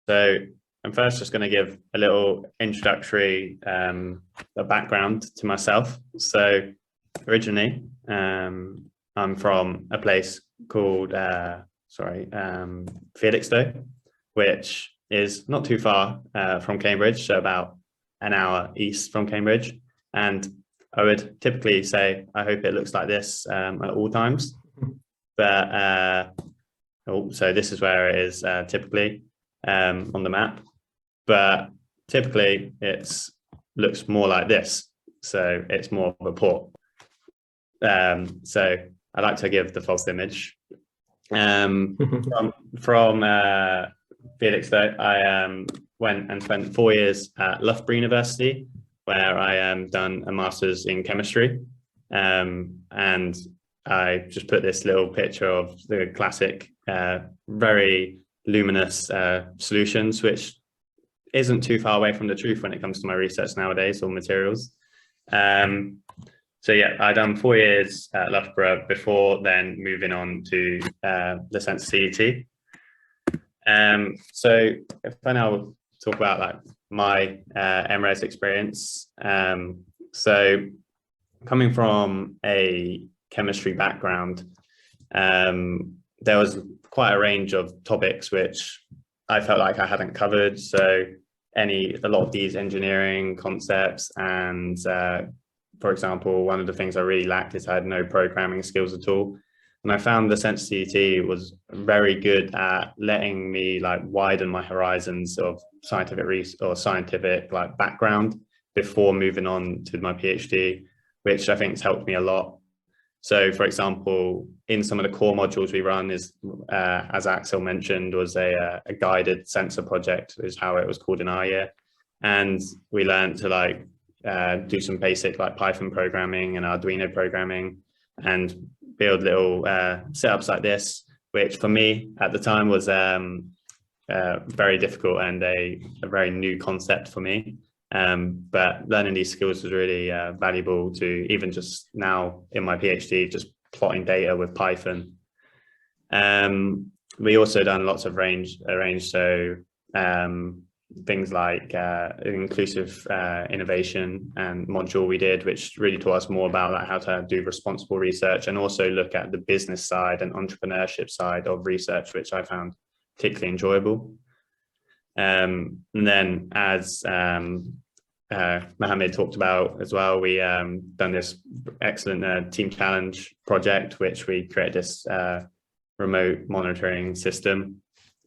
So I'm first just going to give a little introductory a background to myself. So originally, I'm from a place called Felixstowe, which is not too far from Cambridge, so about an hour east from Cambridge. And I would typically say, I hope it looks like this at all times. But so this is where it is typically on the map. But typically it looks more like this. So it's more of a port. So I like to give the false image. From Felixstowe, I went and spent 4 years at Loughborough University, where I done a master's in chemistry. And I just put this little picture of the classic, very luminous solutions, which isn't too far away from the truth when it comes to my research nowadays or materials. So yeah, I done 4 years at Loughborough before then moving on to the Centre CET. So if I now talk about like my MRes experience, so coming from a chemistry background, there was quite a range of topics which I felt like I hadn't covered. So a lot of these engineering concepts and for example, one of the things I really lacked is I had no programming skills at all. And I found the Centre CET was very good at letting me like widen my horizons of scientific research or scientific like background before moving on to my PhD, which I think has helped me a lot. So for example, in some of the core modules we run is, as Axel mentioned, was a guided sensor project is how it was called in our year. And we learned to like do some basic like Python programming and Arduino programming and build little setups like this, which for me at the time was very difficult and a very new concept for me. But learning these skills was really valuable to even just now in my PhD, just plotting data with Python. We also done lots of range, so things like inclusive innovation and module we did, which really taught us more about like how to do responsible research and also look at the business side and entrepreneurship side of research, which I found particularly enjoyable. And then as Mohammed talked about as well, we done this excellent team challenge project, which we created this remote monitoring system,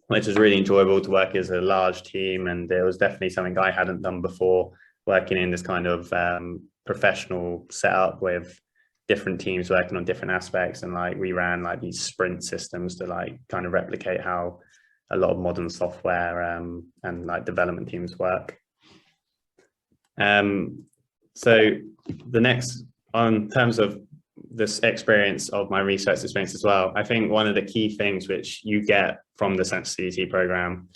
which was really enjoyable to work as a large team. And it was definitely something I hadn't done before, working in this kind of professional setup with different teams working on different aspects. And like we ran like these sprint systems to like kind of replicate how a lot of modern software and like development teams work. So the next, on terms of this experience of my research experience as well, I think one of the key things which you get from the Centre CET program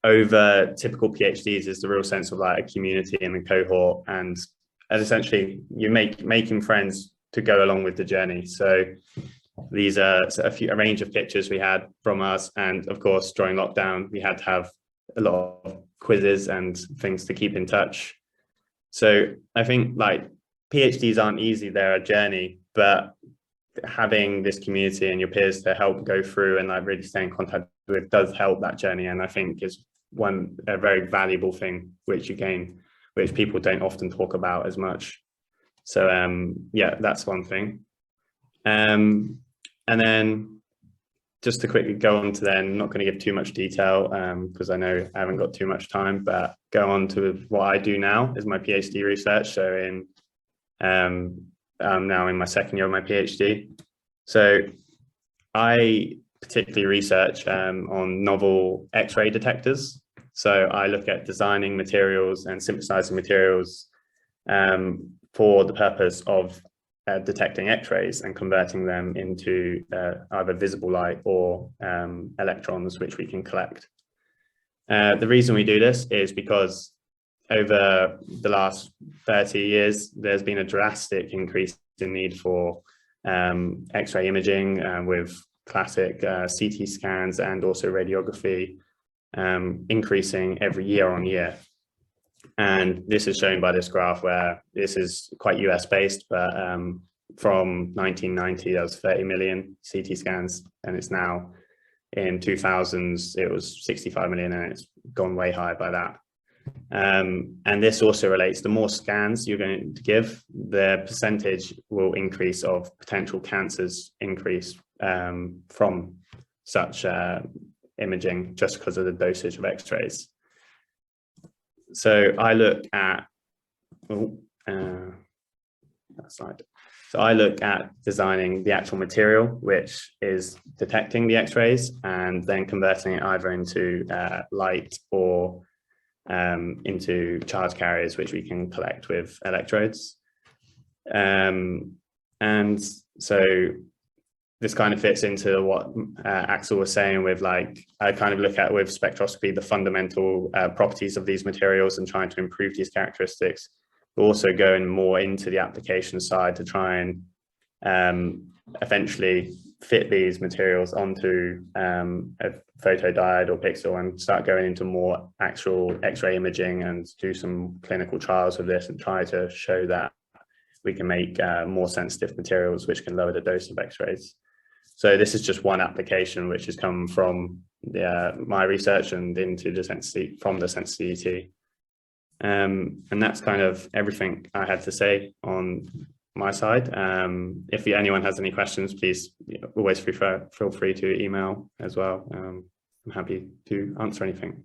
over typical PhDs is the real sense of like a community and a cohort, and essentially you making friends to go along with the journey. So these are a range of pictures we had from us, and of course during lockdown we had to have a lot of quizzes and things to keep in touch. So I think like PhDs aren't easy, they're a journey, but having this community and your peers to help go through and like really stay in contact with does help that journey, and I think is a very valuable thing which you gain, which people don't often talk about as much. So yeah, that's one thing. And then just to quickly go on to then, not going to give too much detail because I know I haven't got too much time, but go on to what I do now is my PhD research. So I'm now in my second year of my PhD. So I particularly research on novel X-ray detectors. So I look at designing materials and synthesizing materials for the purpose of detecting X-rays and converting them into either visible light or electrons, which we can collect. The reason we do this is because over the last 30 years, there's been a drastic increase in need for X-ray imaging with classic CT scans and also radiography. increasing every year on year. And this is shown by this graph, where this is quite US based, but from 1990, there was 30 million CT scans, and it's now in 2000s, it was 65 million, and it's gone way higher by that. And this also relates, the more scans you're going to give, the percentage will increase of potential cancers increase from such imaging, just because of the dosage of x-rays. So I look at, that slide. So I look at designing the actual material, which is detecting the x-rays, and then converting it either into light or into charge carriers, which we can collect with electrodes. And so this kind of fits into what Axel was saying with, like, I kind of look at with spectroscopy the fundamental properties of these materials and trying to improve these characteristics, but also going more into the application side to try and eventually fit these materials onto a photodiode or pixel and start going into more actual X-ray imaging and do some clinical trials of this and try to show that we can make more sensitive materials which can lower the dose of X-rays. So this is just one application which has come from my research and into the sensitivity, from the sensitivity. And that's kind of everything I had to say on my side. If anyone has any questions, please always feel free to email as well. I'm happy to answer anything.